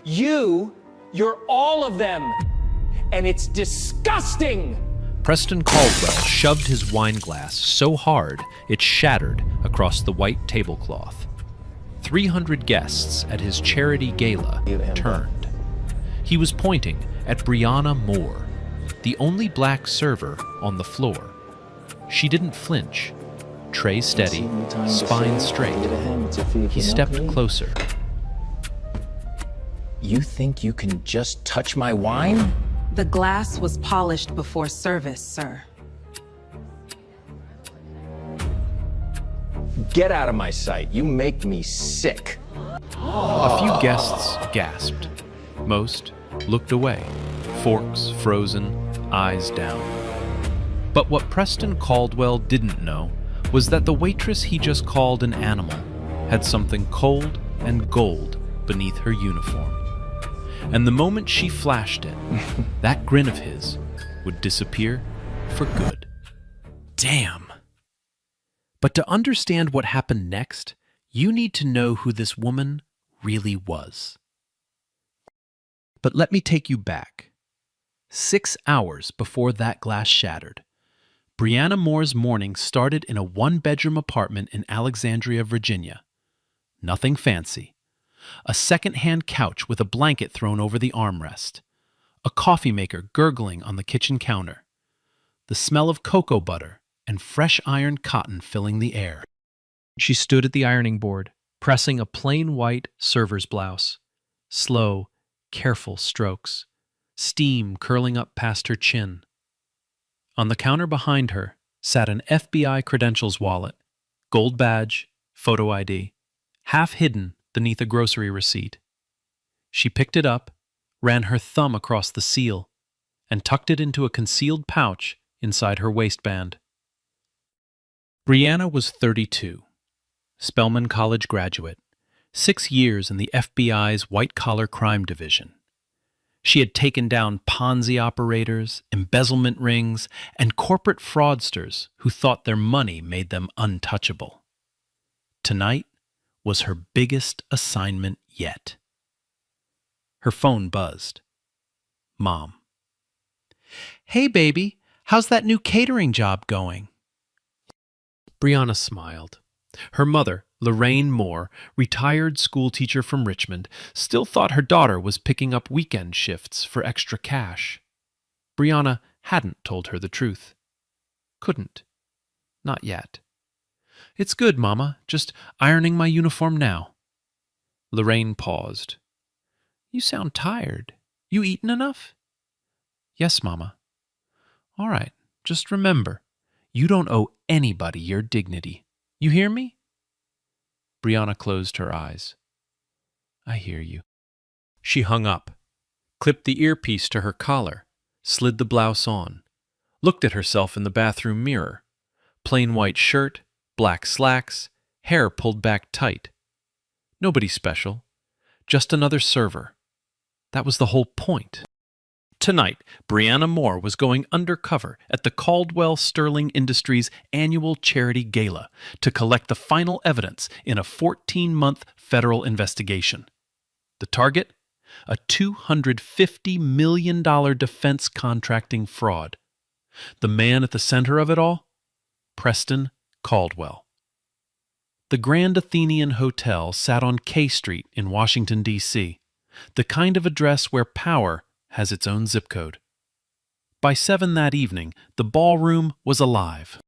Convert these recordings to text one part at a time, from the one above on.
You're all of them. And it's disgusting. Preston Caldwell shoved his wine glass so hard it shattered across the white tablecloth. 300 guests at his charity gala turned. He was pointing at Brianna Moore, the only black server on the floor. She didn't flinch. Tray steady, spine straight. He stepped closer. You think you can just touch my wine? The glass was polished before service, sir. Get out of my sight. You make me sick. A few guests gasped. Most looked away, forks frozen, eyes down. But what Preston Caldwell didn't know was that the waitress he just called an animal had something cold and gold beneath her uniform. And the moment she flashed it, that grin of his would disappear for good. Damn! But to understand what happened next, you need to know who this woman really was. But let me take you back. 6 hours before that glass shattered, Brianna Moore's morning started in a one-bedroom apartment in Alexandria, Virginia. Nothing fancy. A second-hand couch with a blanket thrown over the armrest. A coffee maker gurgling on the kitchen counter. The smell of cocoa butter and fresh ironed cotton filling the air. She stood at the ironing board, pressing a plain white server's blouse. Slow, careful strokes. Steam curling up past her chin. On the counter behind her sat an FBI credentials wallet, gold badge, photo ID, half hidden beneath a grocery receipt. She picked it up, ran her thumb across the seal, and tucked it into a concealed pouch inside her waistband. Brianna was 32, Spelman College graduate, 6 years in the FBI's white-collar crime division. She had taken down Ponzi operators, embezzlement rings, and corporate fraudsters who thought their money made them untouchable. Tonight was her biggest assignment yet. Her phone buzzed. Mom. "Hey, baby, how's that new catering job going?" Brianna smiled. Her mother, Lorraine Moore, retired schoolteacher from Richmond, still thought her daughter was picking up weekend shifts for extra cash. Brianna hadn't told her the truth. Couldn't. Not yet. "It's good, Mama. Just ironing my uniform now." Lorraine paused. "You sound tired. You eaten enough?" "Yes, Mama." "All right. Just remember, you don't owe anybody your dignity. You hear me?" Brianna closed her eyes. "I hear you." She hung up, clipped the earpiece to her collar, slid the blouse on, looked at herself in the bathroom mirror. Plain white shirt, black slacks, hair pulled back tight. Nobody special, just another server. That was the whole point. Tonight, Brianna Moore was going undercover at the Caldwell Sterling Industries annual charity gala to collect the final evidence in a 14-month federal investigation. The target? A $250 million defense contracting fraud. The man at the center of it all? Preston Caldwell. The Grand Athenian Hotel sat on K Street in Washington, D.C., the kind of address where power has its own zip code. By 7 that evening, the ballroom was alive.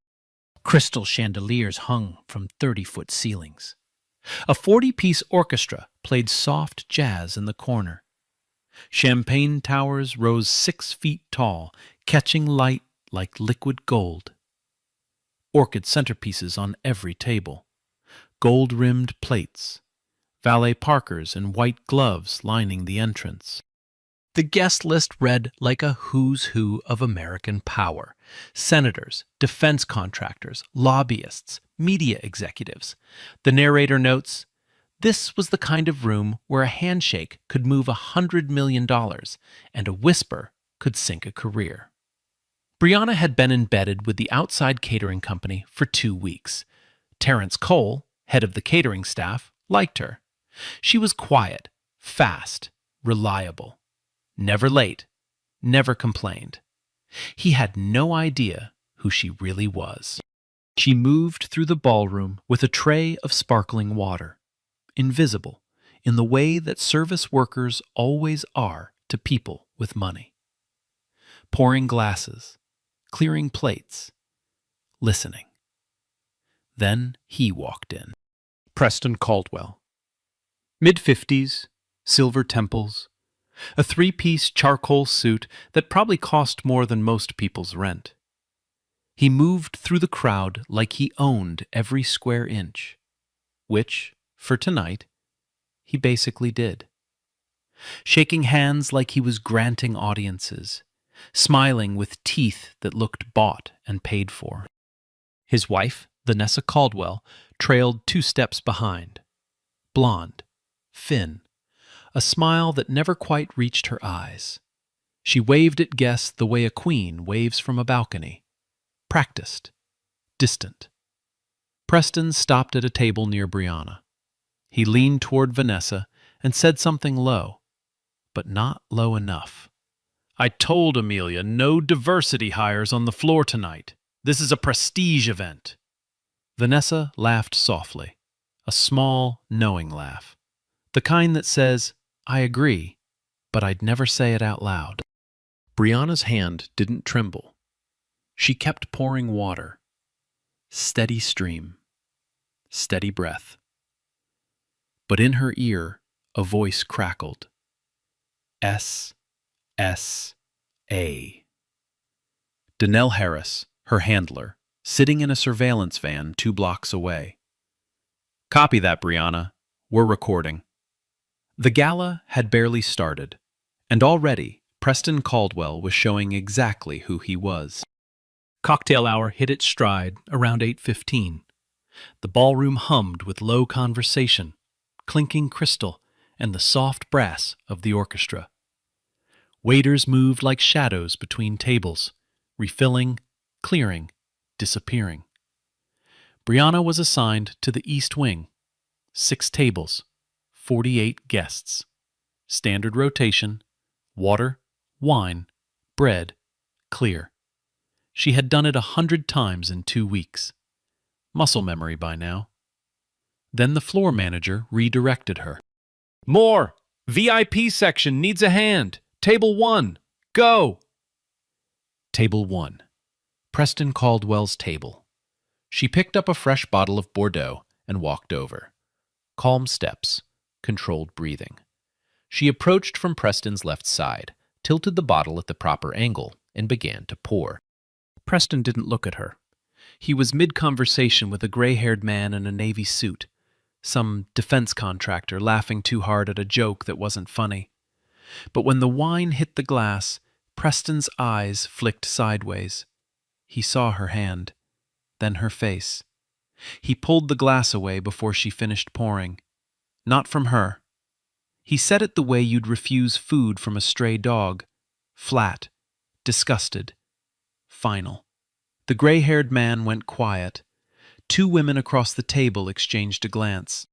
Crystal chandeliers hung from 30-foot ceilings. A 40-piece orchestra played soft jazz in the corner. Champagne towers rose 6 feet tall, catching light like liquid gold. Orchid centerpieces on every table. Gold-rimmed plates. Valet Parkers and white gloves lining the entrance. The guest list read like a who's who of American power. Senators, defense contractors, lobbyists, media executives. The narrator notes, this was the kind of room where a handshake could move $100 million and a whisper could sink a career. Brianna had been embedded with the outside catering company for 2 weeks. Terrence Cole, head of the catering staff, liked her. She was quiet, fast, reliable. Never late, never complained. He had no idea who she really was. She moved through the ballroom with a tray of sparkling water, invisible in the way that service workers always are to people with money. Pouring glasses, clearing plates, listening. Then he walked in. Preston Caldwell. Mid-50s, silver temples, a three-piece charcoal suit that probably cost more than most people's rent. He moved through the crowd like he owned every square inch, which, for tonight, he basically did. Shaking hands like he was granting audiences, smiling with teeth that looked bought and paid for. His wife, Vanessa Caldwell, trailed 2 steps behind. Blonde, thin, a smile that never quite reached her eyes. She waved at guests the way a queen waves from a balcony. Practiced, distant. Preston stopped at a table near Brianna. He leaned toward Vanessa and said something low, but not low enough. "I told Amelia no diversity hires on the floor tonight. This is a prestige event." Vanessa laughed softly, a small, knowing laugh. The kind that says, "I agree, but I'd never say it out loud." Brianna's hand didn't tremble. She kept pouring water. Steady stream. Steady breath. But in her ear, a voice crackled. S.S.A. Danelle Harris, her handler, sitting in a surveillance van 2 blocks away. "Copy that, Brianna. We're recording." The gala had barely started, and already Preston Caldwell was showing exactly who he was. Cocktail hour hit its stride around 8:15. The ballroom hummed with low conversation, clinking crystal, and the soft brass of the orchestra. Waiters moved like shadows between tables, refilling, clearing, disappearing. Brianna was assigned to the East Wing. 6 tables, 48 guests. Standard rotation, water, wine, bread, clear. She had done it 100 times in 2 weeks. Muscle memory by now. Then the floor manager redirected her. "More! VIP section needs a hand! Table 1, go!" Table 1. Preston Caldwell's table. She picked up a fresh bottle of Bordeaux and walked over. Calm steps, controlled breathing. She approached from Preston's left side, tilted the bottle at the proper angle, and began to pour. Preston didn't look at her. He was mid-conversation with a gray-haired man in a navy suit, some defense contractor laughing too hard at a joke that wasn't funny. But when the wine hit the glass, Preston's eyes flicked sideways. He saw her hand, then her face. He pulled the glass away before she finished pouring. Not from her. He said it the way you'd refuse food from a stray dog. Flat, disgusted, final. The gray-haired man went quiet. 2 women across the table exchanged a glance.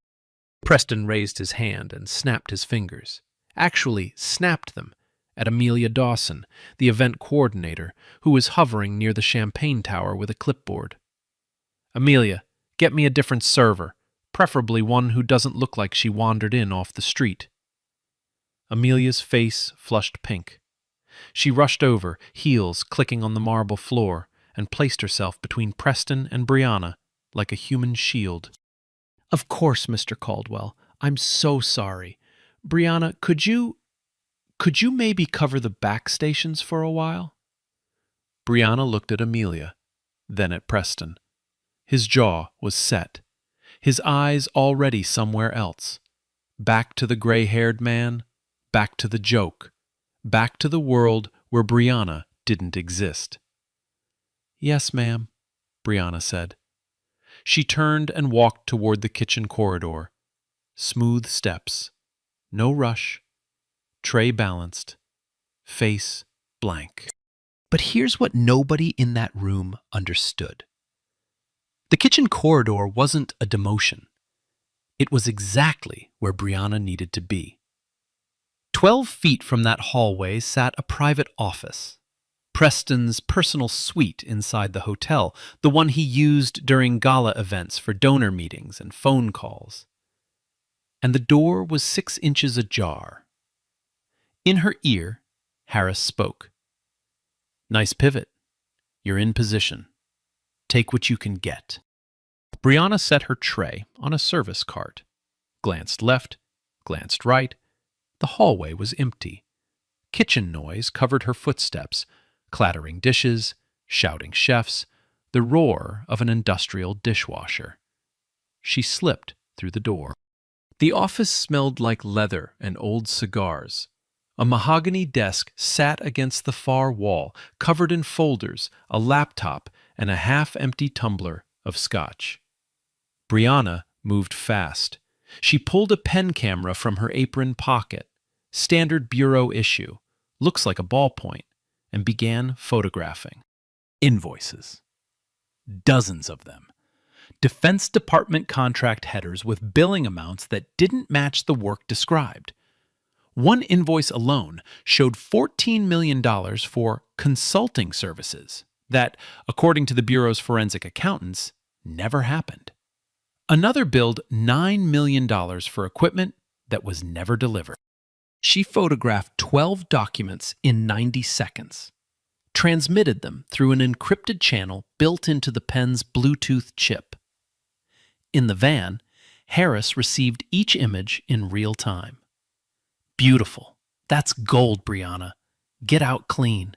Preston raised his hand and snapped his fingers. Actually, snapped them at Amelia Dawson, the event coordinator, who was hovering near the champagne tower with a clipboard. "Amelia, get me a different server, preferably one who doesn't look like she wandered in off the street." Amelia's face flushed pink. She rushed over, heels clicking on the marble floor, and placed herself between Preston and Brianna like a human shield. "Of course, Mr. Caldwell. I'm so sorry. Brianna, could you maybe cover the back stations for a while?" Brianna looked at Amelia, then at Preston. His jaw was set, his eyes already somewhere else. Back to the gray-haired man, back to the joke, back to the world where Brianna didn't exist. "Yes, ma'am," Brianna said. She turned and walked toward the kitchen corridor. Smooth steps. No rush. Tray balanced. Face blank. But here's what nobody in that room understood. The kitchen corridor wasn't a demotion. It was exactly where Brianna needed to be. 12 feet from that hallway sat a private office. Preston's personal suite inside the hotel, the one he used during gala events for donor meetings and phone calls. And the door was 6 inches ajar. In her ear, Harris spoke. "Nice pivot. You're in position. Take what you can get." Brianna set her tray on a service cart, glanced left, glanced right. The hallway was empty. Kitchen noise covered her footsteps, clattering dishes, shouting chefs, the roar of an industrial dishwasher. She slipped through the door. The office smelled like leather and old cigars. A mahogany desk sat against the far wall, covered in folders, a laptop, and a half-empty tumbler of scotch. Brianna moved fast. She pulled a pen camera from her apron pocket, standard bureau issue, looks like a ballpoint, and began photographing. Invoices. Dozens of them. Defense Department contract headers with billing amounts that didn't match the work described. One invoice alone showed $14 million for consulting services that, according to the Bureau's forensic accountants, never happened. Another billed $9 million for equipment that was never delivered. She photographed 12 documents in 90 seconds, transmitted them through an encrypted channel built into the pen's Bluetooth chip. In the van, Harris received each image in real time. "Beautiful. That's gold, Brianna. Get out clean."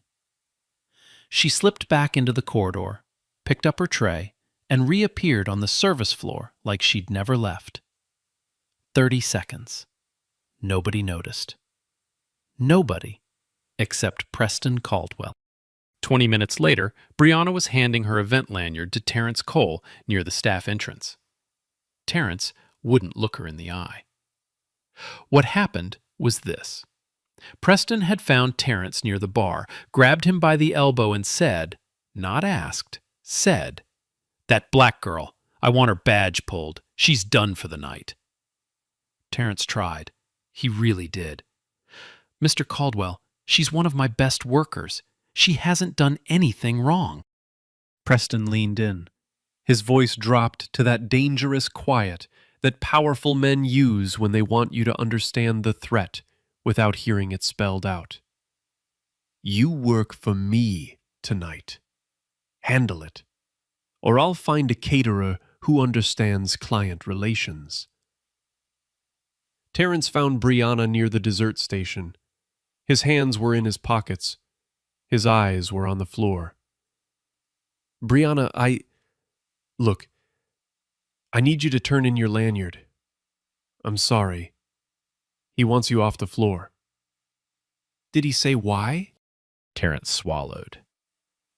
She slipped back into the corridor, picked up her tray, and reappeared on the service floor like she'd never left. 30 seconds. Nobody noticed. Nobody except Preston Caldwell. 20 minutes later, Brianna was handing her event lanyard to Terrence Cole near the staff entrance. Terrence wouldn't look her in the eye. What happened was this. Preston had found Terrence near the bar, grabbed him by the elbow and said, not asked, said, "That black girl, I want her badge pulled. She's done for the night." Terrence tried. He really did. "Mr. Caldwell, she's one of my best workers. She hasn't done anything wrong." Preston leaned in. His voice dropped to that dangerous quiet that powerful men use when they want you to understand the threat without hearing it spelled out. "You work for me tonight. Handle it, or I'll find a caterer who understands client relations." Terrence found Brianna near the dessert station. His hands were in his pockets. His eyes were on the floor. "Brianna, Look, I need you to turn in your lanyard. I'm sorry. He wants you off the floor." "Did he say why?" Terrence swallowed.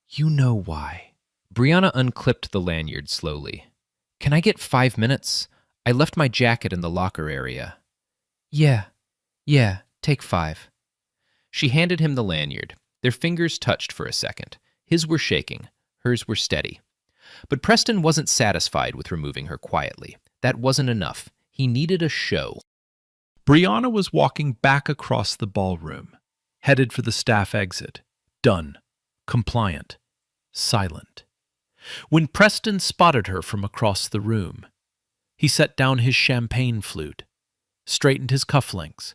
"You know why." Brianna unclipped the lanyard slowly. "Can I get 5 minutes? I left my jacket in the locker area." Yeah, take 5. She handed him the lanyard. Their fingers touched for a second. His were shaking. Hers were steady. But Preston wasn't satisfied with removing her quietly. That wasn't enough. He needed a show. Brianna was walking back across the ballroom, headed for the staff exit. Done. Compliant. Silent. When Preston spotted her from across the room, he set down his champagne flute, straightened his cufflinks,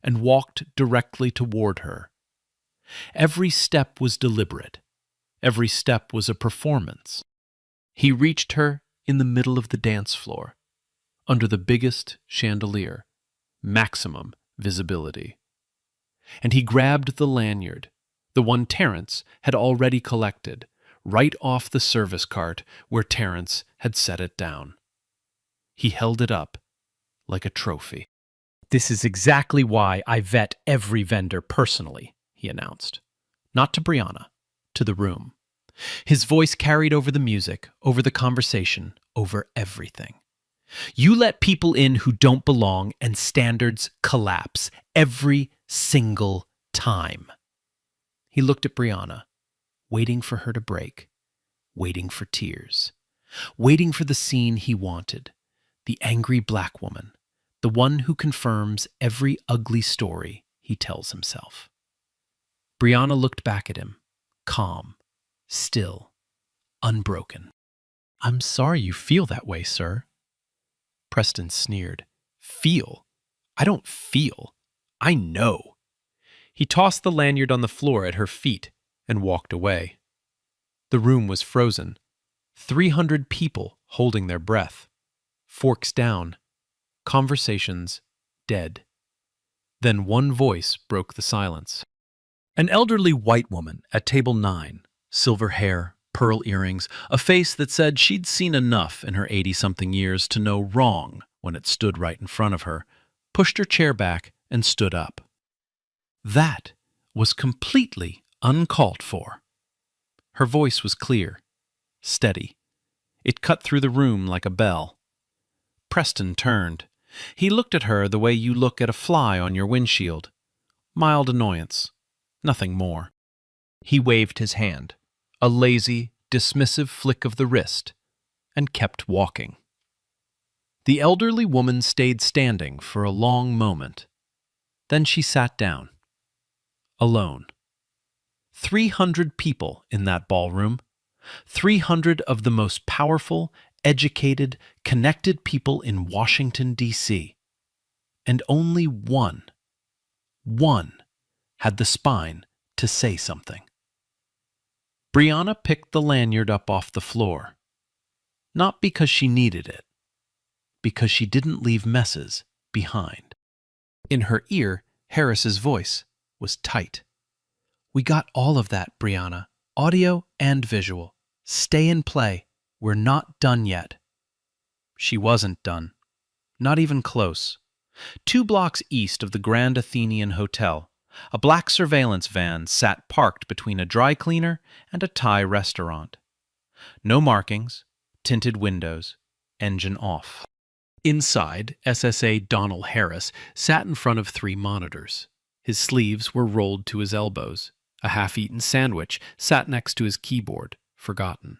and walked directly toward her. Every step was deliberate. Every step was a performance. He reached her in the middle of the dance floor, under the biggest chandelier, maximum visibility. And he grabbed the lanyard, the one Terrence had already collected, right off the service cart where Terrence had set it down. He held it up like a trophy. "This is exactly why I vet every vendor personally," he announced. Not to Brianna, to the room. His voice carried over the music, over the conversation, over everything. "You let people in who don't belong and standards collapse every single time." He looked at Brianna, waiting for her to break, waiting for tears, waiting for the scene he wanted, the angry black woman, the one who confirms every ugly story he tells himself. Brianna looked back at him, calm, still, unbroken. "I'm sorry you feel that way, sir." Preston sneered. "Feel? I don't feel. I know." He tossed the lanyard on the floor at her feet and walked away. The room was frozen. 300 people holding their breath. Forks down. Conversations dead. Then one voice broke the silence. An elderly white woman at table 9, silver hair, pearl earrings, a face that said she'd seen enough in her 80-something years to know wrong when it stood right in front of her, pushed her chair back and stood up. That was completely uncalled for. Her voice was clear, steady. It cut through the room like a bell. Preston turned. He looked at her the way you look at a fly on your windshield. Mild annoyance. Nothing more. He waved his hand, a lazy, dismissive flick of the wrist, and kept walking. The elderly woman stayed standing for a long moment. Then she sat down. Alone. 300 people in that ballroom. 300 of the most powerful, educated, connected people in Washington, D.C. And only one had the spine to say something. Brianna picked the lanyard up off the floor. Not because she needed it, because she didn't leave messes behind. In her ear, Harris's voice was tight. "We got all of that, Brianna. Audio and visual. Stay and play. We're not done yet." She wasn't done. Not even close. 2 blocks east of the Grand Athenian Hotel, a black surveillance van sat parked between a dry cleaner and a Thai restaurant. No markings, tinted windows, engine off. Inside, SSA Donald Harris sat in front of 3 monitors. His sleeves were rolled to his elbows. A half-eaten sandwich sat next to his keyboard, forgotten.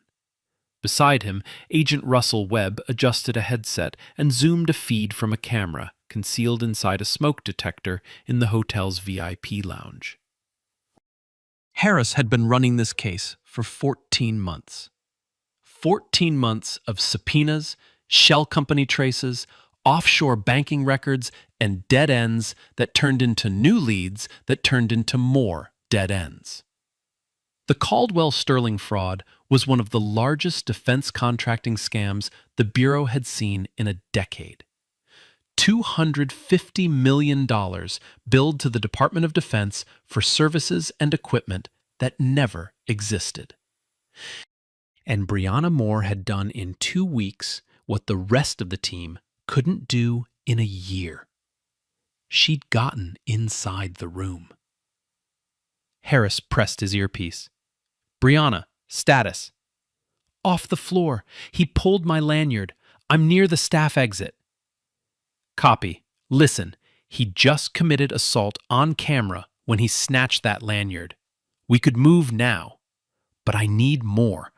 Beside him, Agent Russell Webb adjusted a headset and zoomed a feed from a camera concealed inside a smoke detector in the hotel's VIP lounge. Harris had been running this case for 14 months. 14 months of subpoenas, shell company traces, offshore banking records, and dead ends that turned into new leads that turned into more dead ends. The Caldwell-Sterling fraud was one of the largest defense contracting scams the Bureau had seen in a decade. $250 million billed to the Department of Defense for services and equipment that never existed. And Brianna Moore had done in 2 weeks what the rest of the team couldn't do in a year. She'd gotten inside the room. Harris pressed his earpiece. "Brianna, status." "Off the floor. He pulled my lanyard. I'm near the staff exit." "Copy. Listen, he just committed assault on camera when he snatched that lanyard. We could move now. But I need more.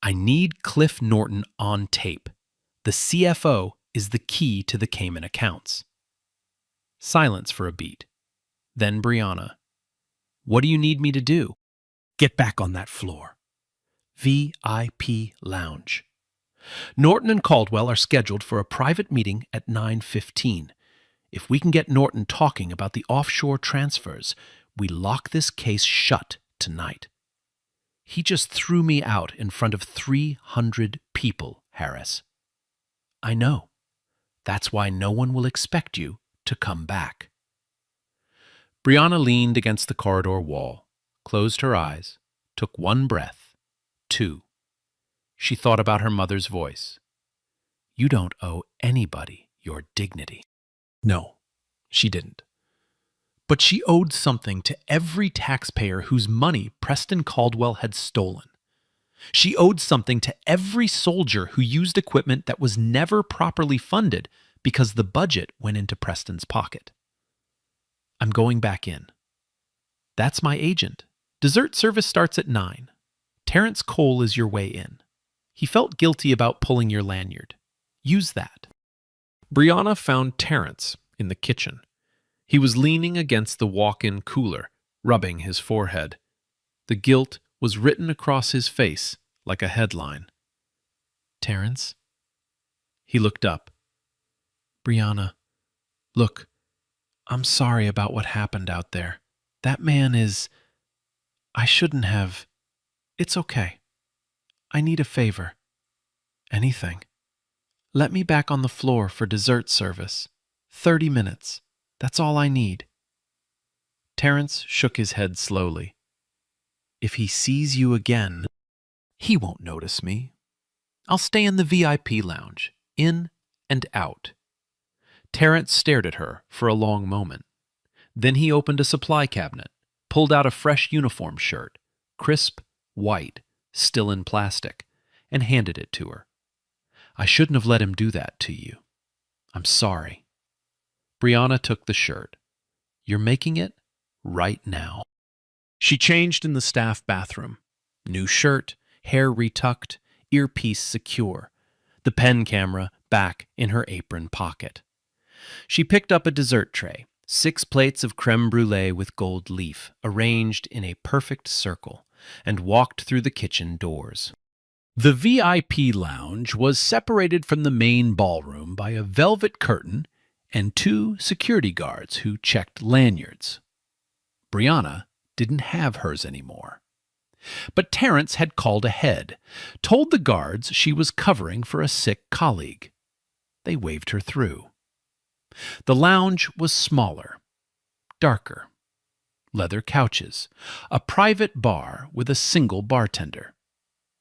I need Cliff Norton on tape. The CFO is the key to the Cayman accounts." Silence for a beat. Then Brianna. "What do you need me to do?" "Get back on that floor. VIP lounge. Norton and Caldwell are scheduled for a private meeting at 9:15. If we can get Norton talking about the offshore transfers, we lock this case shut tonight. He just threw me out in front of 300 people, Harris. I know. That's why no one will expect you to come back." Brianna leaned against the corridor wall, closed her eyes, took 1 breath, 2. She thought about her mother's voice. "You don't owe anybody your dignity." No, she didn't. But she owed something to every taxpayer whose money Preston Caldwell had stolen. She owed something to every soldier who used equipment that was never properly funded because the budget went into Preston's pocket. "I'm going back in. That's my agent. Dessert service starts at 9. Terrence Cole is your way in. He felt guilty about pulling your lanyard. Use that." Brianna found Terrence in the kitchen. He was leaning against the walk-in cooler, rubbing his forehead. The guilt was written across his face like a headline. "Terrence?" He looked up. "Brianna, look, I'm sorry about what happened out there. That man is... I shouldn't have... It's okay. I need a favor. Anything. Let me back on the floor for dessert service. 30 minutes. That's all I need." Terrence shook his head slowly. "If he sees you again, he won't notice me. I'll stay in the VIP lounge, in and out." Terrence stared at her for a long moment. Then he opened a supply cabinet, pulled out a fresh uniform shirt, crisp, white, still in plastic, and handed it to her. "I shouldn't have let him do that to you. I'm sorry." Brianna took the shirt. "You're making it right now." She changed in the staff bathroom. New shirt, hair retucked, earpiece secure, the pen camera back in her apron pocket. She picked up a dessert tray, 6 plates of creme brulee with gold leaf arranged in a perfect circle, and walked through the kitchen doors. The VIP lounge was separated from the main ballroom by a velvet curtain and 2 security guards who checked lanyards. Brianna didn't have hers anymore. But Terrence had called ahead, told the guards she was covering for a sick colleague. They waved her through. The lounge was smaller, darker. Leather couches, a private bar with a single bartender.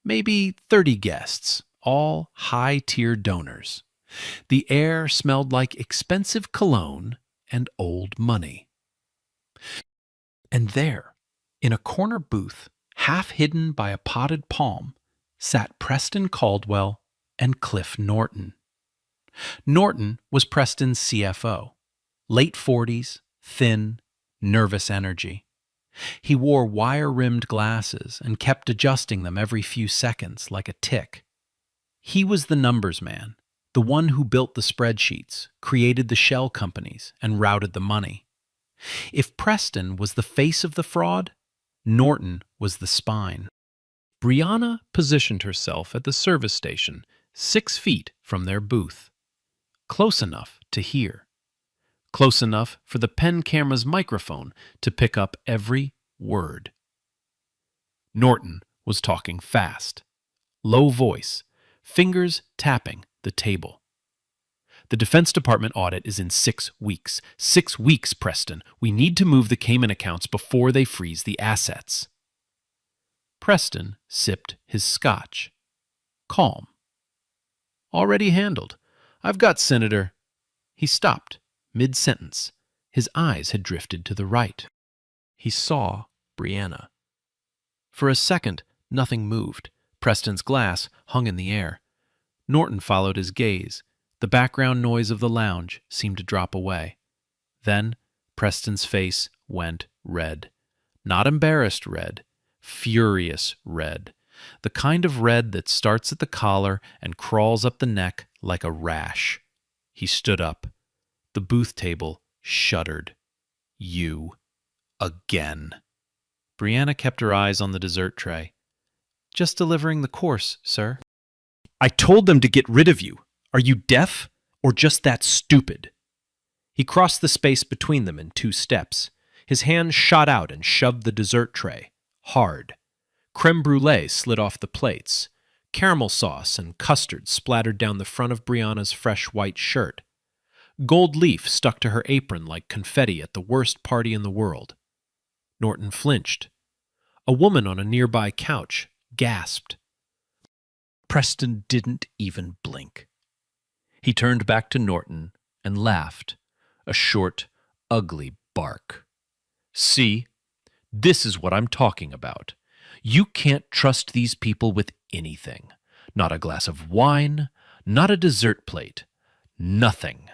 Maybe 30 guests, all high-tier donors. The air smelled like expensive cologne and old money. And there, in a corner booth, half hidden by a potted palm, sat Preston Caldwell and Cliff Norton. Norton was Preston's CFO, late 40s, thin, nervous energy. He wore wire-rimmed glasses and kept adjusting them every few seconds like a tick. He was the numbers man, the one who built the spreadsheets, created the shell companies, and routed the money. If Preston was the face of the fraud, Norton was the spine. Brianna positioned herself at the service station, 6 feet from their booth. Close enough to hear. Close enough for the pen camera's microphone to pick up every word. Norton was talking fast, low voice, fingers tapping the table. "The Defense Department audit is in 6 weeks. 6 weeks, Preston. We need to move the Cayman accounts before they freeze the assets." Preston sipped his scotch. Calm. "Already handled. I've got Senator." He stopped, mid-sentence. His eyes had drifted to the right. He saw Brianna. For a second, nothing moved. Preston's glass hung in the air. Norton followed his gaze. The background noise of the lounge seemed to drop away. Then Preston's face went red. Not embarrassed red, furious red. The kind of red that starts at the collar and crawls up the neck like a rash. He stood up. The booth table shuddered. "You. Again." Brianna kept her eyes on the dessert tray. "Just delivering the course, sir." "I told them to get rid of you. Are you deaf or just that stupid?" He crossed the space between them in 2 steps. His hand shot out and shoved the dessert tray. Hard. Creme brulee slid off the plates. Caramel sauce and custard splattered down the front of Brianna's fresh white shirt. Gold leaf stuck to her apron like confetti at the worst party in the world. Norton flinched. A woman on a nearby couch gasped. Preston didn't even blink. He turned back to Norton and laughed, a short, ugly bark. "See, this is what I'm talking about. You can't trust these people with anything. Not a glass of wine, not a dessert plate, nothing."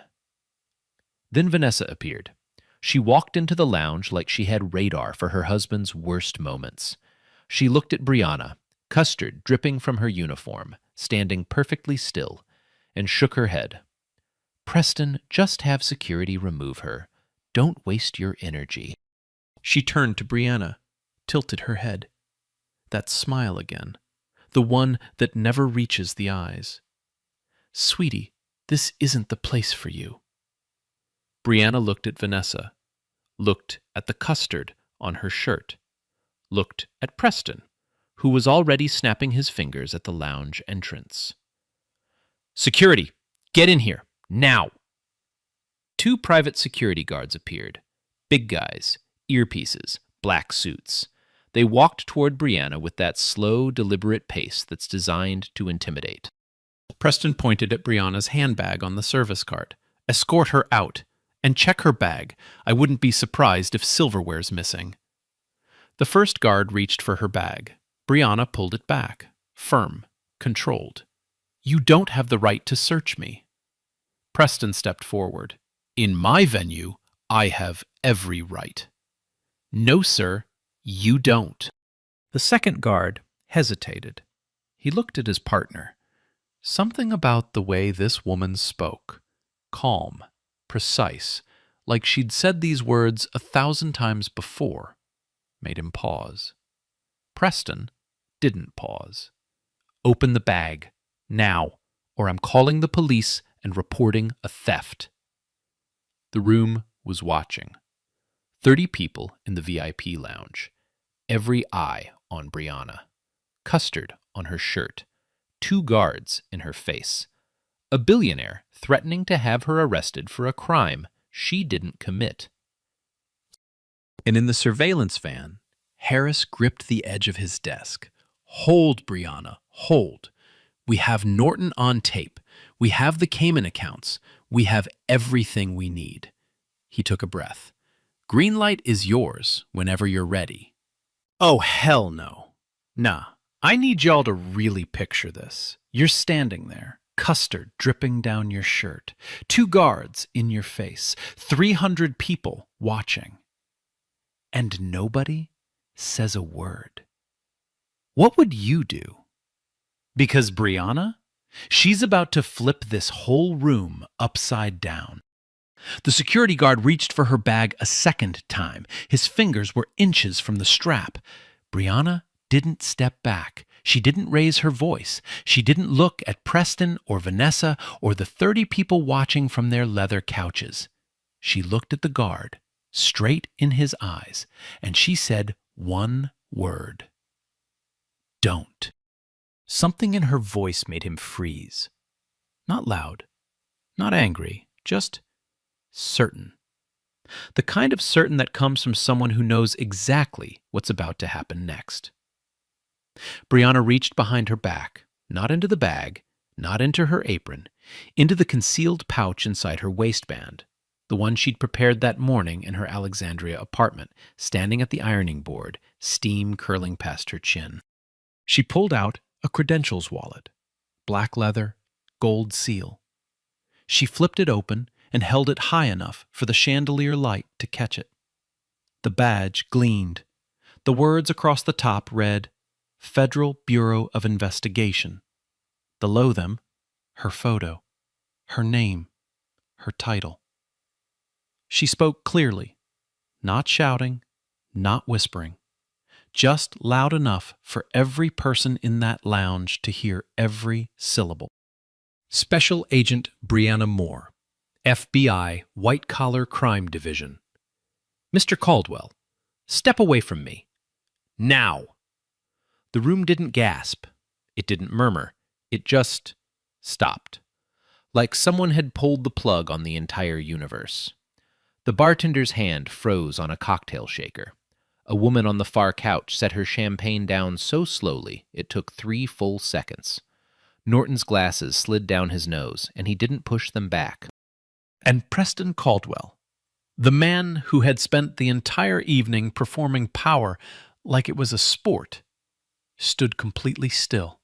Then Vanessa appeared. She walked into the lounge like she had radar for her husband's worst moments. She looked at Brianna, custard dripping from her uniform, standing perfectly still, and shook her head. "Preston, just have security remove her. Don't waste your energy. She turned to Brianna, tilted her head. That smile again, the one that never reaches the eyes. Sweetie, this isn't the place for you. Brianna looked at Vanessa, looked at the custard on her shirt, looked at Preston, who was already snapping his fingers at the lounge entrance. Security, get in here, now! 2 private security guards appeared. Big guys, earpieces, black suits. They walked toward Brianna with that slow, deliberate pace that's designed to intimidate. Preston pointed at Brianna's handbag on the service cart. Escort her out, and check her bag. I wouldn't be surprised if silverware's missing. The first guard reached for her bag. Brianna pulled it back, firm, controlled. You don't have the right to search me. Preston stepped forward. In my venue, I have every right. No, sir, you don't. The second guard hesitated. He looked at his partner. Something about the way this woman spoke, calm, precise, like she'd said these words 1,000 times before, made him pause. Preston didn't pause. Open the bag, now, or I'm calling the police and reporting a theft. The room was watching. 30 people in the VIP lounge. Every eye on Brianna. Custard on her shirt. 2 guards in her face. A billionaire threatening to have her arrested for a crime she didn't commit. And in the surveillance van, Harris gripped the edge of his desk. Hold, Brianna, hold. We have Norton on tape. We have the Cayman accounts. We have everything we need. He took a breath. Green light is yours whenever you're ready. Oh, hell no. Nah, I need y'all to really picture this. You're standing there, custard dripping down your shirt, 2 guards in your face, 300 people watching. And nobody says a word. What would you do? Because Brianna, she's about to flip this whole room upside down. The security guard reached for her bag a second time. His fingers were inches from the strap. Brianna didn't step back. She didn't raise her voice. She didn't look at Preston or Vanessa or the 30 people watching from their leather couches. She looked at the guard, straight in his eyes, and she said one word. Don't. Something in her voice made him freeze. Not loud, not angry, just certain. The kind of certain that comes from someone who knows exactly what's about to happen next. Brianna reached behind her back, not into the bag, not into her apron, into the concealed pouch inside her waistband, the one she'd prepared that morning in her Alexandria apartment, standing at the ironing board, steam curling past her chin. She pulled out a credentials wallet, black leather, gold seal. She flipped it open and held it high enough for the chandelier light to catch it. The badge gleamed. The words across the top read, Federal Bureau of Investigation. Below them, her photo, her name, her title. She spoke clearly, not shouting, not whispering, just loud enough for every person in that lounge to hear every syllable. Special Agent Brianna Moore, FBI White Collar Crime Division. Mr. Caldwell, step away from me. Now! The room didn't gasp. It didn't murmur. It just stopped. Like someone had pulled the plug on the entire universe. The bartender's hand froze on a cocktail shaker. A woman on the far couch set her champagne down so slowly it took 3 full seconds. Norton's glasses slid down his nose, and he didn't push them back. And Preston Caldwell, the man who had spent the entire evening performing power like it was a sport, stood completely still.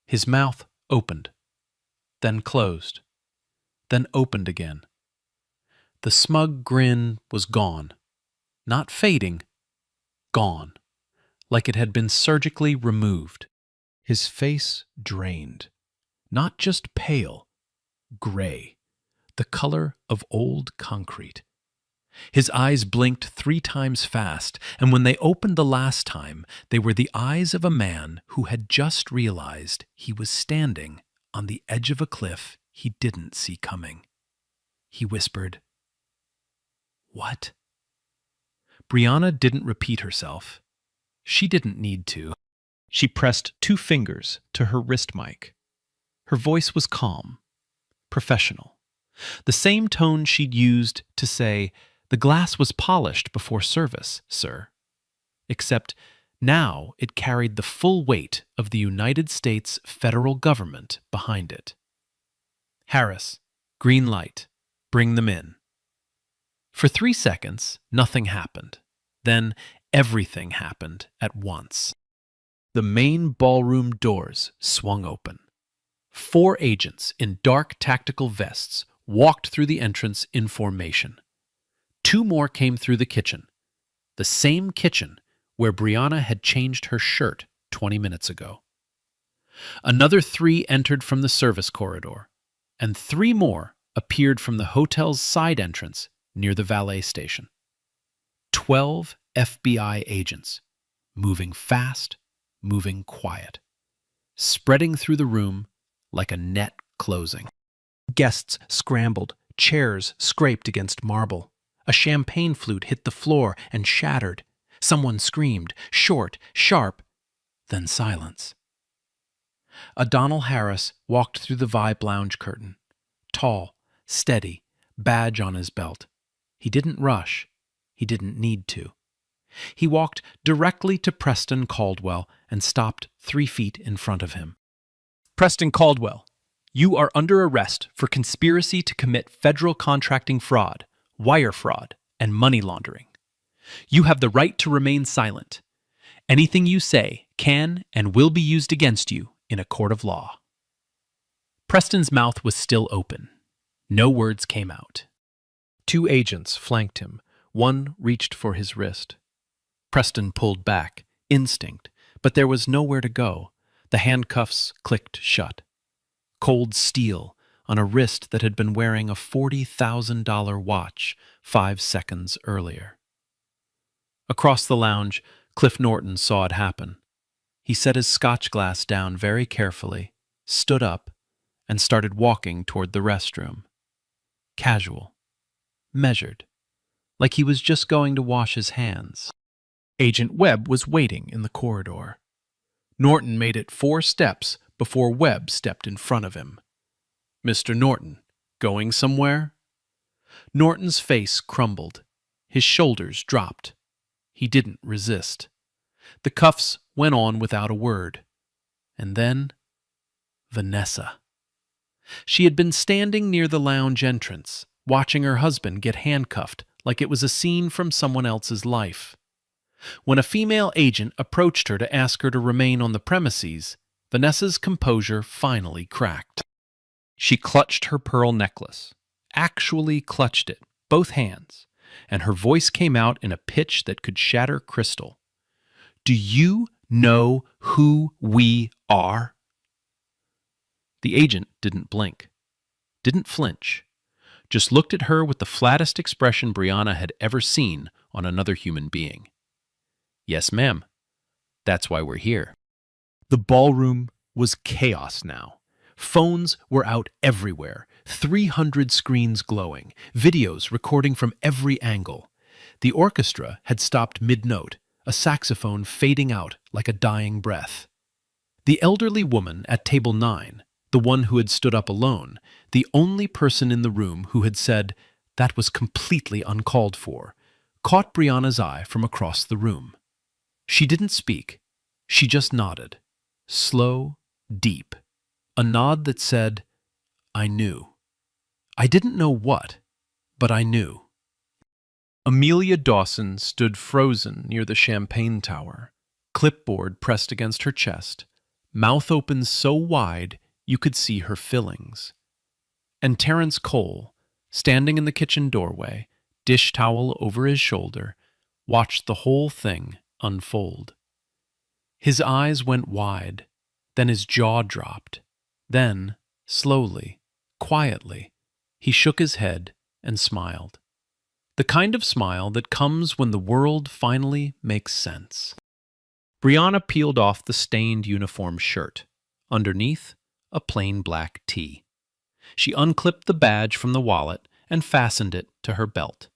His mouth opened, then closed, then opened again. The smug grin was gone. Not fading, gone, like it had been surgically removed. His face drained, not just pale, gray, the color of old concrete. His eyes blinked 3 times fast, and when they opened the last time, they were the eyes of a man who had just realized he was standing on the edge of a cliff he didn't see coming. He whispered, "What?" Brianna didn't repeat herself. She didn't need to. She pressed 2 fingers to her wrist mic. Her voice was calm, professional. The same tone she'd used to say, "The glass was polished before service, sir." Except now it carried the full weight of the United States federal government behind it. "Harris, green light. Bring them in." For 3 seconds, nothing happened. Then everything happened at once. The main ballroom doors swung open. 4 agents in dark tactical vests walked through the entrance in formation. 2 more came through the kitchen, the same kitchen where Brianna had changed her shirt 20 minutes ago. Another 3 entered from the service corridor, and 3 more appeared from the hotel's side entrance near the valet station. 12 FBI agents, moving fast, moving quiet, spreading through the room like a net closing. Guests scrambled, chairs scraped against marble. A champagne flute hit the floor and shattered. Someone screamed, short, sharp, then silence. Adonal Harris walked through the Vibe Lounge curtain. Tall, steady, badge on his belt. He didn't rush. He didn't need to. He walked directly to Preston Caldwell and stopped 3 feet in front of him. "Preston Caldwell, you are under arrest for conspiracy to commit federal contracting fraud, wire fraud, and money laundering. You have the right to remain silent. Anything you say can and will be used against you in a court of law." Preston's mouth was still open. No words came out. 2 agents flanked him. One reached for his wrist. Preston pulled back, instinct, but there was nowhere to go. The handcuffs clicked shut. Cold steel on a wrist that had been wearing a $40,000 watch 5 seconds earlier. Across the lounge, Cliff Norton saw it happen. He set his scotch glass down very carefully, stood up, and started walking toward the restroom. Casual, measured, like he was just going to wash his hands. Agent Webb was waiting in the corridor. Norton made it 4 steps before Webb stepped in front of him. "Mr. Norton, going somewhere?" Norton's face crumbled. His shoulders dropped. He didn't resist. The cuffs went on without a word. And then, Vanessa. She had been standing near the lounge entrance, watching her husband get handcuffed like it was a scene from someone else's life. When a female agent approached her to ask her to remain on the premises, Vanessa's composure finally cracked. She clutched her pearl necklace, actually clutched it, both hands, and her voice came out in a pitch that could shatter crystal. "Do you know who we are?" The agent didn't blink, didn't flinch, just looked at her with the flattest expression Brianna had ever seen on another human being. "Yes, ma'am. That's why we're here." The ballroom was chaos now. Phones were out everywhere, 300 screens glowing, videos recording from every angle. The orchestra had stopped mid-note, a saxophone fading out like a dying breath. The elderly woman at table 9, the one who had stood up alone, the only person in the room who had said, "That was completely uncalled for," caught Brianna's eye from across the room. She didn't speak. She just nodded. Slow, deep. A nod that said, "I knew." I didn't know what, but I knew. Amelia Dawson stood frozen near the champagne tower, clipboard pressed against her chest, mouth open so wide you could see her fillings. And Terrence Cole, standing in the kitchen doorway, dish towel over his shoulder, watched the whole thing unfold. His eyes went wide, then his jaw dropped. Then, slowly, quietly, he shook his head and smiled. The kind of smile that comes when the world finally makes sense. Brianna peeled off the stained uniform shirt. Underneath, a plain black tee. She unclipped the badge from the wallet and fastened it to her belt.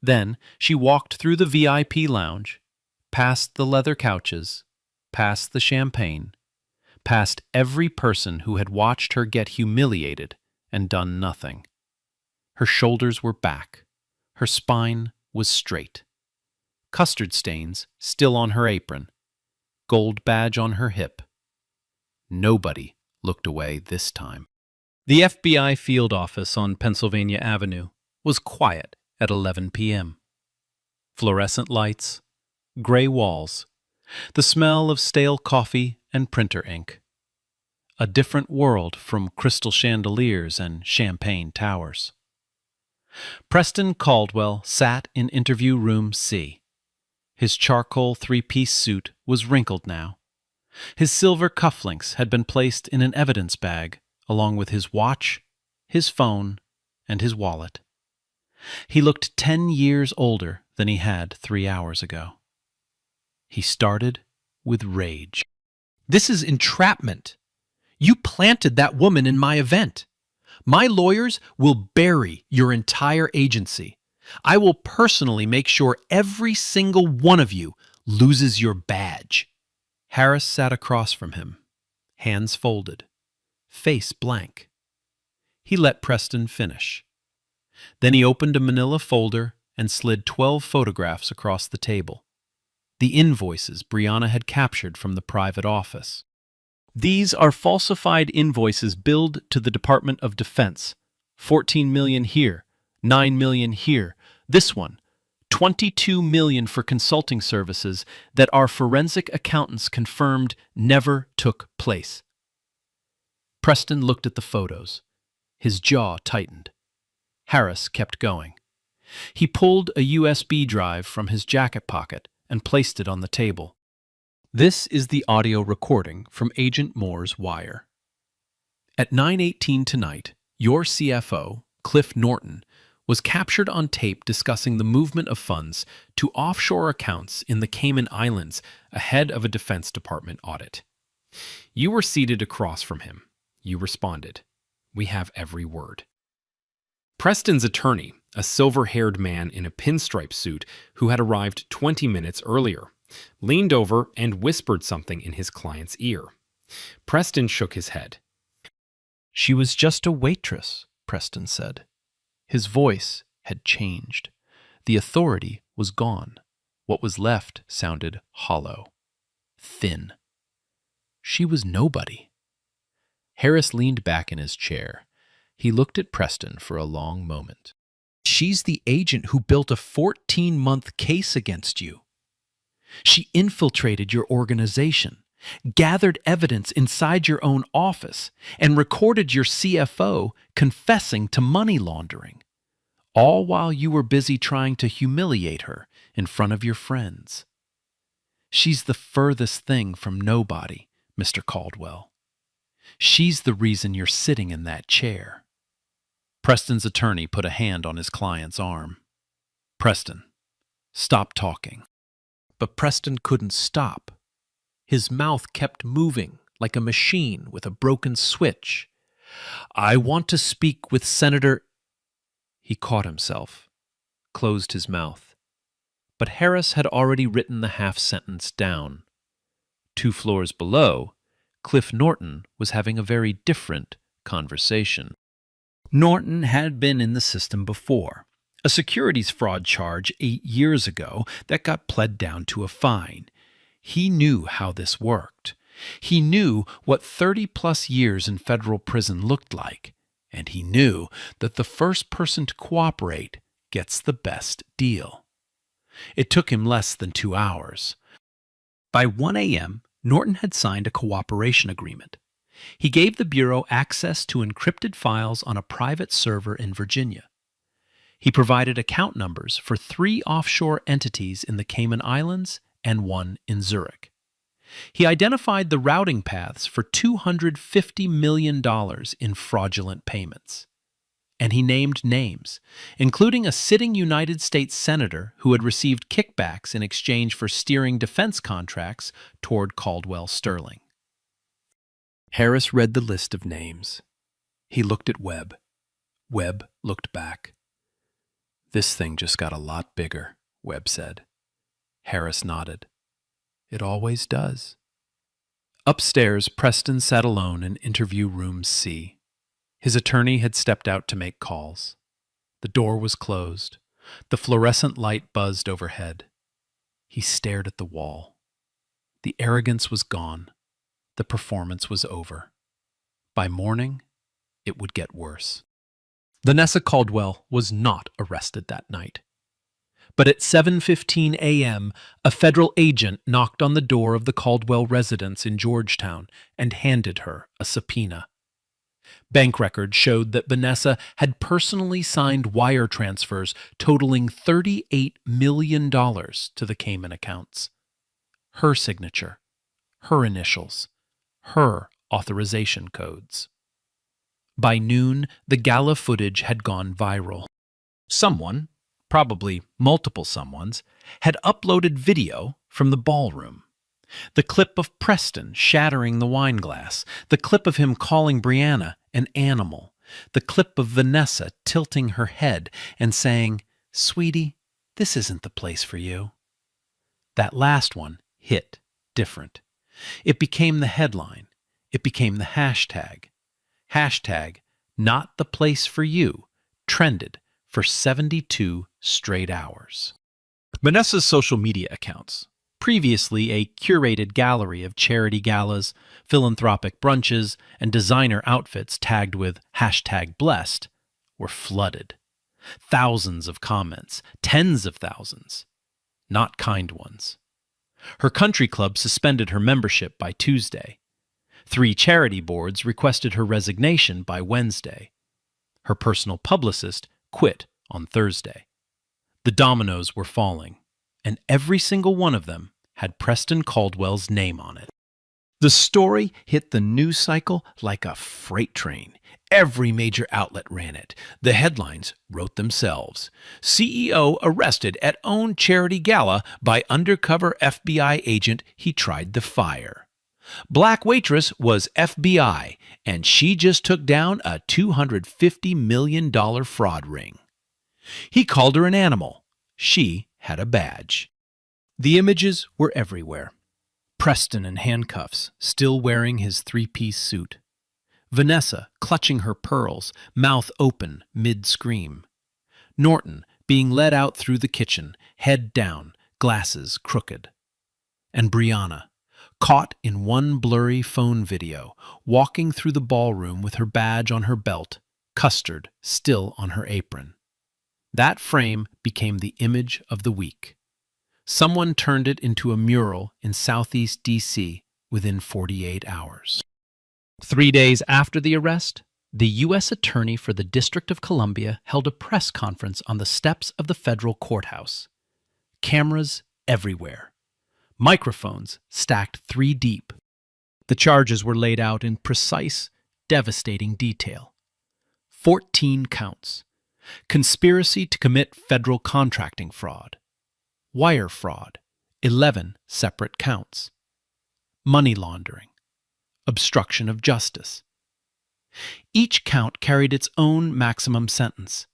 Then she walked through the VIP lounge, past the leather couches, past the champagne, past every person who had watched her get humiliated and done nothing. Her shoulders were back. Her spine was straight. Custard stains still on her apron. Gold badge on her hip. Nobody looked away this time. The FBI field office on Pennsylvania Avenue was quiet at 11 p.m. Fluorescent lights, gray walls, the smell of stale coffee and printer ink. A different world from crystal chandeliers and champagne towers. Preston Caldwell sat in interview room C. His charcoal three-piece suit was wrinkled now. His silver cufflinks had been placed in an evidence bag, along with his watch, his phone, and his wallet. He looked 10 years older than he had 3 hours ago. He started with rage. This is entrapment. You planted that woman in my event. My lawyers will bury your entire agency. I will personally make sure every single one of you loses your badge. Harris sat across from him, hands folded, face blank. He let Preston finish. Then he opened a manila folder and slid 12 photographs across the table. The invoices Brianna had captured from the private office. These are falsified invoices billed to the Department of Defense. 14 million here, 9 million here. This one, 22 million for consulting services that our forensic accountants confirmed never took place. Preston looked at the photos. His jaw tightened. Harris kept going. He pulled a USB drive from his jacket pocket and placed it on the table. This is the audio recording from Agent Moore's wire. At 9:18 tonight, your CFO, Cliff Norton, was captured on tape discussing the movement of funds to offshore accounts in the Cayman Islands ahead of a Defense Department audit. You were seated across from him. You responded. We have every word. Preston's attorney, a silver-haired man in a pinstripe suit who had arrived 20 minutes earlier, leaned over and whispered something in his client's ear. Preston shook his head. She was just a waitress, Preston said. His voice had changed. The authority was gone. What was left sounded hollow, thin. She was nobody. Harris leaned back in his chair. He looked at Preston for a long moment. She's the agent who built a 14-month case against you. She infiltrated your organization, gathered evidence inside your own office, and recorded your CFO confessing to money laundering, all while you were busy trying to humiliate her in front of your friends. She's the furthest thing from nobody, Mr. Caldwell. She's the reason you're sitting in that chair. Preston's attorney put a hand on his client's arm. Preston, stop talking. But Preston couldn't stop. His mouth kept moving like a machine with a broken switch. I want to speak with Senator... He caught himself, closed his mouth. But Harris had already written the half-sentence down. 2 floors below, Cliff Norton was having a very different conversation. Norton had been in the system before. A securities fraud charge 8 years ago that got pled down to a fine. He knew how this worked. He knew what 30-plus years in federal prison looked like, and he knew that the first person to cooperate gets the best deal. It took him less than 2 hours. By 1 a.m., Norton had signed a cooperation agreement. He gave the Bureau access to encrypted files on a private server in Virginia. He provided account numbers for 3 offshore entities in the Cayman Islands and 1 in Zurich. He identified the routing paths for $250 million in fraudulent payments. and he named names, including a sitting United States senator who had received kickbacks in exchange for steering defense contracts toward Caldwell Sterling. Harris read the list of names. He looked at Webb. Webb looked back. "This thing just got a lot bigger," Webb said. Harris nodded. "It always does." Upstairs, Preston sat alone in interview room C. His attorney had stepped out to make calls. The door was closed. The fluorescent light buzzed overhead. He stared at the wall. The arrogance was gone. The performance was over. By morning, it would get worse. Vanessa Caldwell was not arrested that night. But at 7:15 a.m., a federal agent knocked on the door of the Caldwell residence in Georgetown and handed her a subpoena. Bank records showed that Vanessa had personally signed wire transfers totaling $38 million to the Cayman accounts. Her signature, her initials, her authorization codes. By noon, the gala footage had gone viral. Someone, probably multiple someones, had uploaded video from the ballroom. The clip of Preston shattering the wine glass, the clip of him calling Brianna an animal, the clip of Vanessa tilting her head and saying, "Sweetie, this isn't the place for you." That last one hit different. It became the headline. It became the hashtag. Hashtag, not the place for you, trended for 72 straight hours. Vanessa's social media accounts, previously a curated gallery of charity galas, philanthropic brunches, and designer outfits tagged with hashtag blessed, were flooded. Thousands of comments, tens of thousands, not kind ones. Her country club suspended her membership by Tuesday. 3 charity boards requested her resignation by Wednesday. Her personal publicist quit on Thursday. The dominoes were falling, and every single one of them had Preston Caldwell's name on it. The story hit the news cycle like a freight train. Every major outlet ran it. The headlines wrote themselves. CEO arrested at own charity gala by undercover FBI agent he tried to fire. Black waitress was FBI, and she just took down a $250 million fraud ring. He called her an animal. She had a badge. The images were everywhere. Preston in handcuffs, still wearing his 3-piece suit. Vanessa clutching her pearls, mouth open mid-scream. Norton being led out through the kitchen, head down, glasses crooked. And Brianna, caught in one blurry phone video, walking through the ballroom with her badge on her belt, custard still on her apron. That frame became the image of the week. Someone turned it into a mural in Southeast D.C. within 48 hours. 3 days after the arrest, the U.S. Attorney for the District of Columbia held a press conference on the steps of the federal courthouse. Cameras everywhere. Microphones stacked 3 deep. The charges were laid out in precise, devastating detail. 14 counts. Conspiracy to commit federal contracting fraud. Wire fraud, 11 separate counts. Money laundering. Obstruction of justice. Each count carried its own maximum sentence.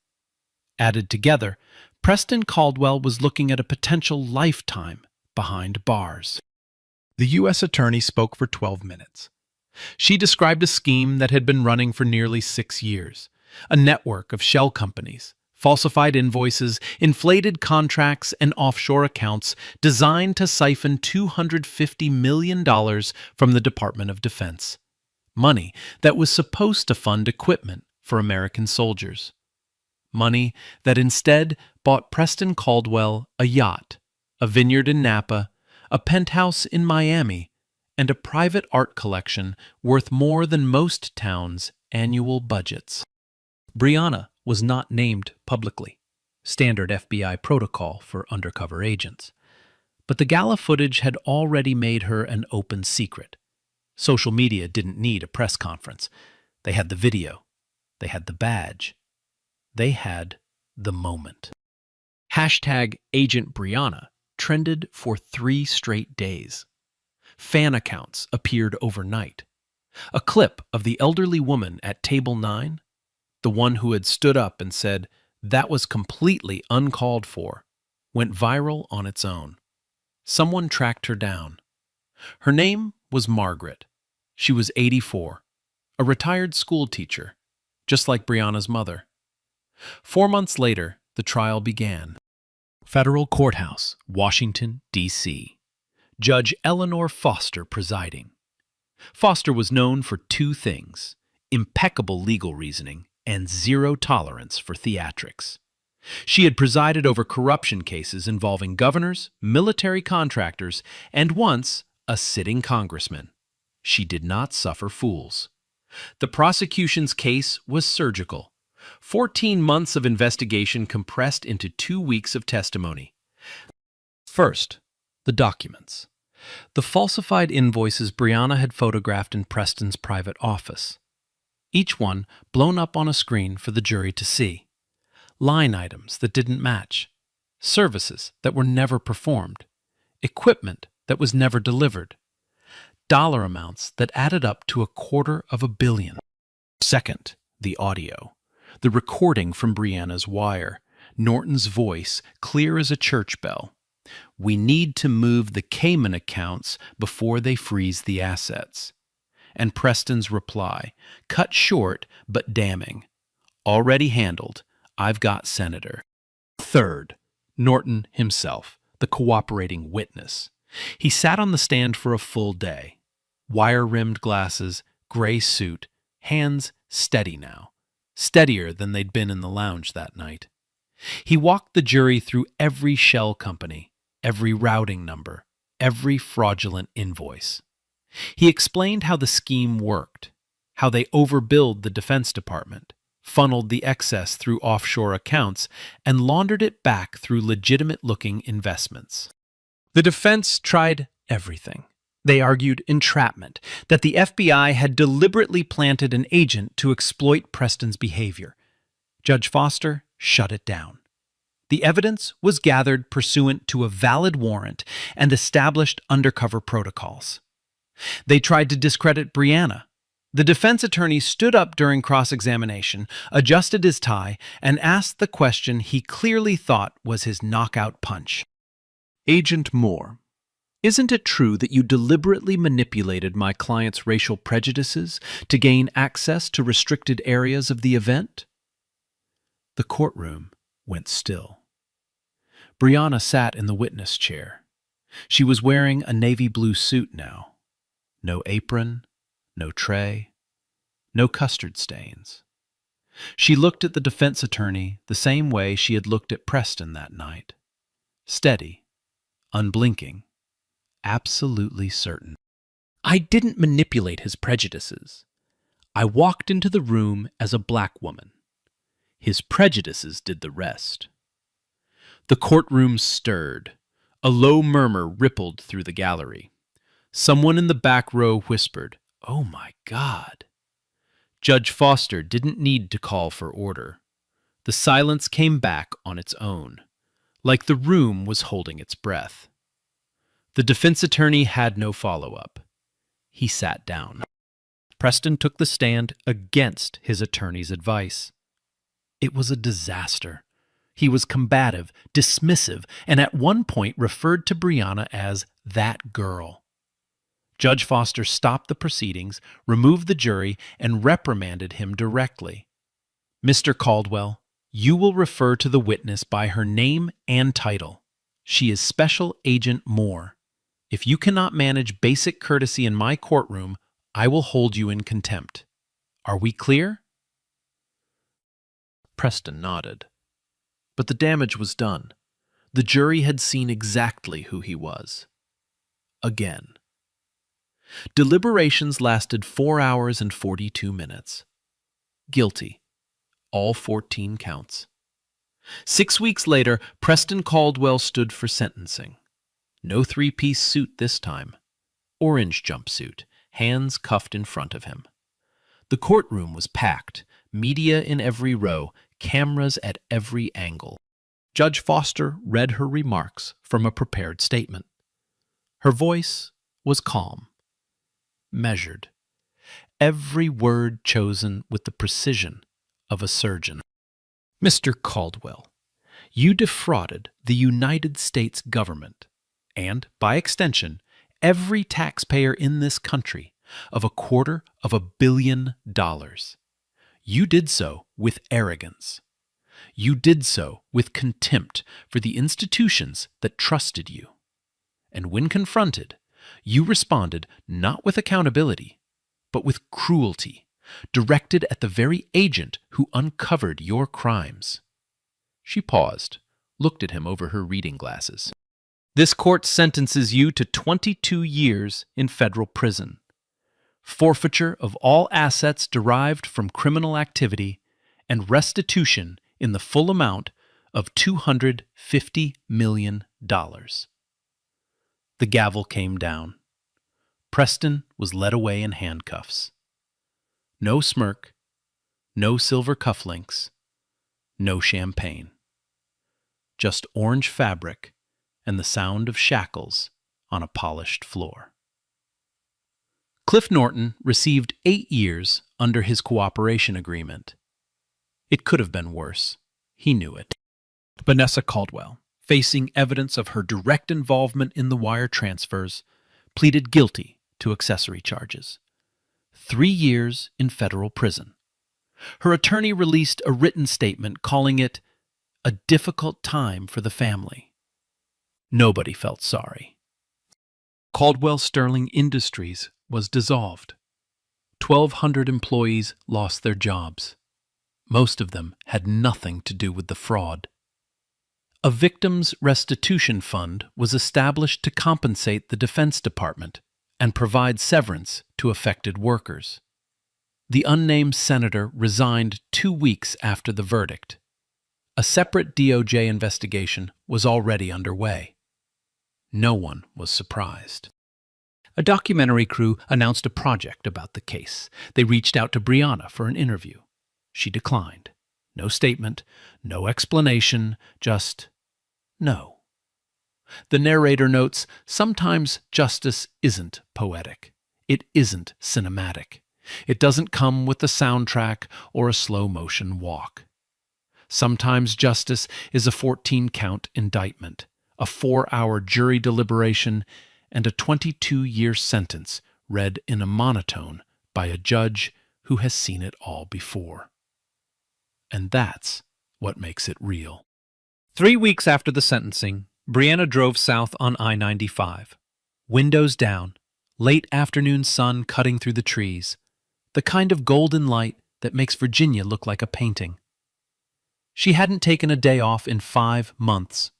Added together, Preston Caldwell was looking at a potential lifetime behind bars. The U.S. Attorney spoke for 12 minutes. She described a scheme that had been running for nearly 6 years, a network of shell companies, falsified invoices, inflated contracts, and offshore accounts designed to siphon $250 million from the Department of Defense. Money that was supposed to fund equipment for American soldiers. Money that instead bought Preston Caldwell a yacht, a vineyard in Napa, a penthouse in Miami, and a private art collection worth more than most towns' annual budgets. Brianna was not named publicly, standard FBI protocol for undercover agents. But the gala footage had already made her an open secret. Social media didn't need a press conference. They had the video. They had the badge. they had the moment. Hashtag Agent Brianna trended for 3 straight days. Fan accounts appeared overnight. A clip of the elderly woman at table 9, the one who had stood up and said, "That was completely uncalled for," went viral on its own. Someone tracked her down. Her name was Margaret. She was 84, a retired school teacher, just like Brianna's mother. 4 months later, the trial began. Federal Courthouse, Washington, D.C. Judge Eleanor Foster presiding. Foster was known for 2 things: impeccable legal reasoning and 0 tolerance for theatrics. She had presided over corruption cases involving governors, military contractors, and once a sitting congressman. She did not suffer fools. The prosecution's case was surgical. 14 months of investigation compressed into 2 weeks of testimony. First, the documents. The falsified invoices Brianna had photographed in Preston's private office. Each one blown up on a screen for the jury to see. Line items that didn't match. Services that were never performed. Equipment that was never delivered. Dollar amounts that added up to $250 million. Second, the audio. The recording from Brianna's wire. Norton's voice, clear as a church bell. "We need to move the Cayman accounts before they freeze the assets." And Preston's reply, cut short but damning. "Already handled. I've got Senator." Third, Norton himself, the cooperating witness. He sat on the stand for a full day. Wire-rimmed glasses, gray suit, hands steady now. Steadier than they'd been in the lounge that night. He walked the jury through every shell company, every routing number, every fraudulent invoice. He explained how the scheme worked, how they overbilled the Defense Department, funneled the excess through offshore accounts, and laundered it back through legitimate-looking investments. The defense tried everything. They argued entrapment, that the FBI had deliberately planted an agent to exploit Preston's behavior. Judge Foster shut it down. The evidence was gathered pursuant to a valid warrant and established undercover protocols. They tried to discredit Brianna. The defense attorney stood up during cross-examination, adjusted his tie, and asked the question he clearly thought was his knockout punch. "Agent Moore, isn't it true that you deliberately manipulated my client's racial prejudices to gain access to restricted areas of the event?" The courtroom went still. Brianna sat in the witness chair. She was wearing a navy blue suit now. No apron, no tray, no custard stains. She looked at the defense attorney the same way she had looked at Preston that night. Steady, unblinking, absolutely certain. "I didn't manipulate his prejudices. I walked into the room as a black woman. His prejudices did the rest." The courtroom stirred. A low murmur rippled through the gallery. Someone in the back row whispered, "Oh my God." Judge Foster didn't need to call for order. The silence came back on its own, like the room was holding its breath. The defense attorney had no follow-up. He sat down. Preston took the stand against his attorney's advice. It was a disaster. He was combative, dismissive, and at one point referred to Brianna as "that girl." Judge Foster stopped the proceedings, removed the jury, and reprimanded him directly. "Mr. Caldwell, you will refer to the witness by her name and title. She is Special Agent Moore. If you cannot manage basic courtesy in my courtroom, I will hold you in contempt. Are we clear?" Preston nodded. But the damage was done. The jury had seen exactly who he was. Again. Deliberations lasted 4 hours and 42 minutes. Guilty. All 14 counts. 6 weeks later, Preston Caldwell stood for sentencing. No 3-piece suit this time. Orange jumpsuit, hands cuffed in front of him. The courtroom was packed, media in every row, cameras at every angle. Judge Foster read her remarks from a prepared statement. Her voice was calm, measured, every word chosen with the precision of a surgeon. Mr. Caldwell, you defrauded the United States government, and, by extension, every taxpayer in this country of $250 million. You did so with arrogance. You did so with contempt for the institutions that trusted you. And when confronted, you responded not with accountability, but with cruelty, directed at the very agent who uncovered your crimes. She paused, looked at him over her reading glasses. This court sentences you to 22 years in federal prison, forfeiture of all assets derived from criminal activity, and restitution in the full amount of $250 million. The gavel came down. Preston was led away in handcuffs. No smirk, no silver cufflinks, no champagne. Just orange fabric and the sound of shackles on a polished floor. Cliff Norton received 8 years under his cooperation agreement. It could have been worse. He knew it. Vanessa Caldwell, facing evidence of her direct involvement in the wire transfers, pleaded guilty to accessory charges. 3 years in federal prison. Her attorney released a written statement calling it a difficult time for the family. Nobody felt sorry. Caldwell Sterling Industries was dissolved. 1,200 employees lost their jobs. Most of them had nothing to do with the fraud. A victims' restitution fund was established to compensate the Defense Department and provide severance to affected workers. The unnamed senator resigned 2 weeks after the verdict. A separate DOJ investigation was already underway. No one was surprised. A documentary crew announced a project about the case. They reached out to Brianna for an interview. She declined. No statement, no explanation, just no. The narrator notes, sometimes justice isn't poetic. It isn't cinematic. It doesn't come with a soundtrack or a slow-motion walk. Sometimes justice is a 14-count indictment, a 4-hour jury deliberation, and a 22-year sentence read in a monotone by a judge who has seen it all before. And that's what makes it real. 3 weeks after the sentencing, Brianna drove south on I-95. Windows down, late afternoon sun cutting through the trees, the kind of golden light that makes Virginia look like a painting. She hadn't taken a day off in 5 months.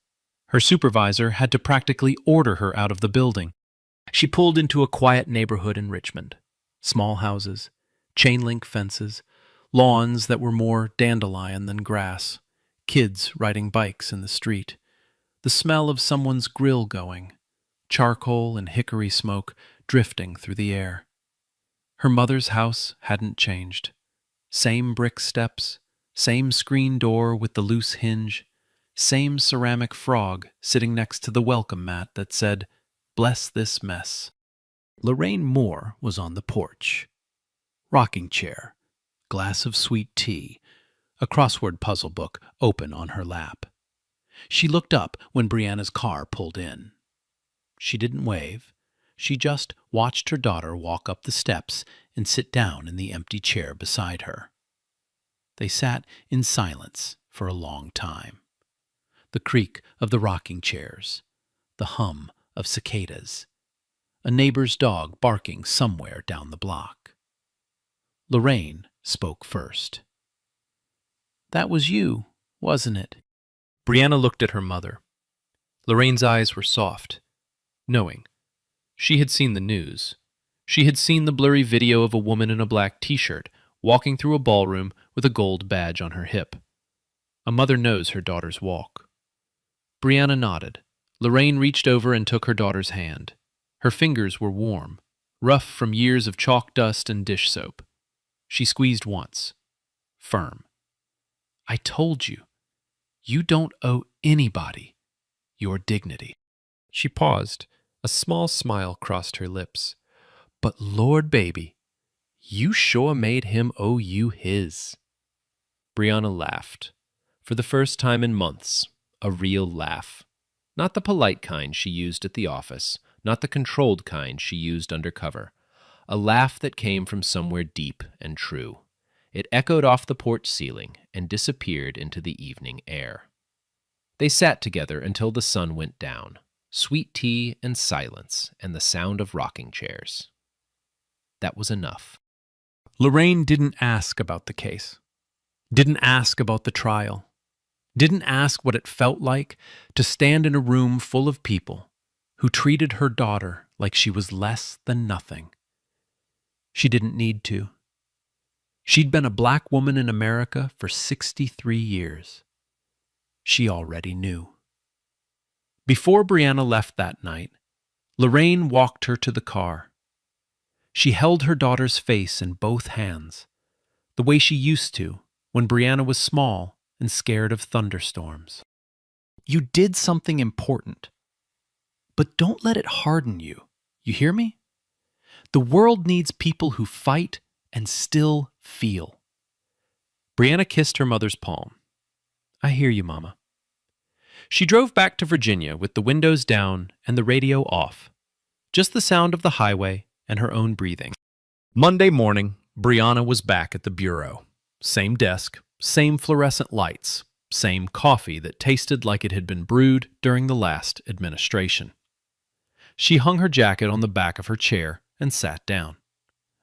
Her supervisor had to practically order her out of the building. She pulled into a quiet neighborhood in Richmond. Small houses, chain-link fences, lawns that were more dandelion than grass, kids riding bikes in the street, the smell of someone's grill going, charcoal and hickory smoke drifting through the air. Her mother's house hadn't changed. Same brick steps, same screen door with the loose hinge, same ceramic frog sitting next to the welcome mat that said, "Bless this mess." Lorraine Moore was on the porch. Rocking chair, glass of sweet tea, a crossword puzzle book open on her lap. She looked up when Brianna's car pulled in. She didn't wave. She just watched her daughter walk up the steps and sit down in the empty chair beside her. They sat in silence for a long time. The creak of the rocking chairs, the hum of cicadas, a neighbor's dog barking somewhere down the block. Lorraine spoke first. "That was you, wasn't it?" Brianna looked at her mother. Lorraine's eyes were soft, knowing. She had seen the news. She had seen the blurry video of a woman in a black t-shirt walking through a ballroom with a gold badge on her hip. A mother knows her daughter's walk. Brianna nodded. Lorraine reached over and took her daughter's hand. Her fingers were warm, rough from years of chalk dust and dish soap. She squeezed once. Firm. I told you, you don't owe anybody your dignity. She paused. A small smile crossed her lips. But Lord, baby, you sure made him owe you his. Brianna laughed. For the first time in months, a real laugh. Not the polite kind she used at the office, not the controlled kind she used undercover. A laugh that came from somewhere deep and true. It echoed off the porch ceiling and disappeared into the evening air. They sat together until the sun went down. Sweet tea and silence and the sound of rocking chairs. That was enough. Lorraine didn't ask about the case, didn't ask about the trial, didn't ask what it felt like to stand in a room full of people who treated her daughter like she was less than nothing. She didn't need to. She'd been a black woman in America for 63 years. She already knew. Before Brianna left that night, Lorraine walked her to the car. She held her daughter's face in both hands, the way she used to when Brianna was small and scared of thunderstorms. You did something important, but don't let it harden you. You hear me? The world needs people who fight and still feel. Brianna kissed her mother's palm. I hear you, Mama. She drove back to Virginia with the windows down and the radio off. Just the sound of the highway and her own breathing. Monday morning, Brianna was back at the bureau. Same desk, same fluorescent lights, same coffee that tasted like it had been brewed during the last administration. She hung her jacket on the back of her chair and sat down.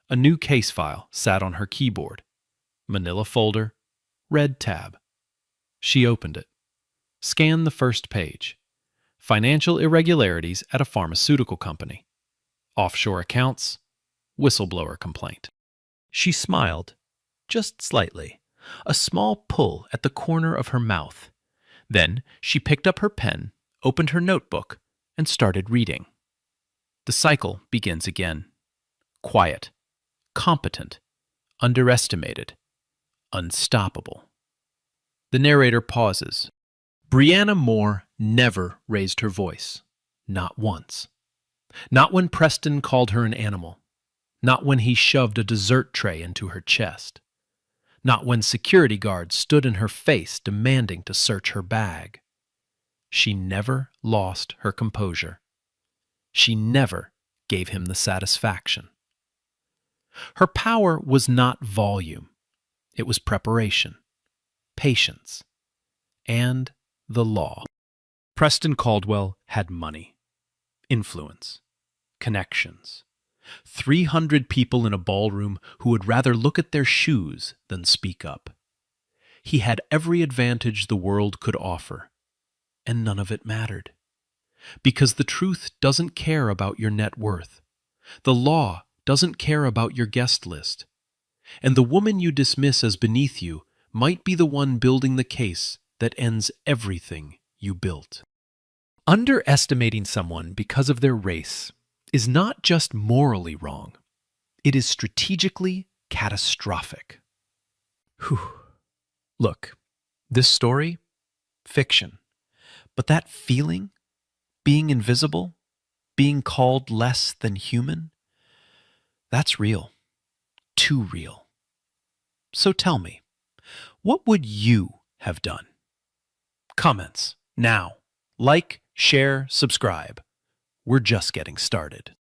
A new case file sat on her keyboard. Manila folder, red tab. She opened it. Scanned the first page. Financial irregularities at a pharmaceutical company. Offshore accounts. Whistleblower complaint. She smiled, just slightly, a small pull at the corner of her mouth. Then she picked up her pen, opened her notebook, and started reading. The cycle begins again. Quiet, competent, underestimated, unstoppable. The narrator pauses. Brianna Moore never raised her voice. Not once. Not when Preston called her an animal. Not when he shoved a dessert tray into her chest. Not when security guards stood in her face demanding to search her bag. She never lost her composure. She never gave him the satisfaction. Her power was not volume. It was preparation, patience, and the law. Preston Caldwell had money, influence, connections. 300 people in a ballroom who would rather look at their shoes than speak up. He had every advantage the world could offer, and none of it mattered. Because the truth doesn't care about your net worth. The law doesn't care about your guest list. And the woman you dismiss as beneath you might be the one building the case that ends everything you built. Underestimating someone because of their race is not just morally wrong. It is strategically catastrophic. Whew. Look, this story, fiction. But that feeling, being invisible, being called less than human, that's real. Too real. So tell me, what would you have done? Comments now. Like, share, subscribe. We're just getting started.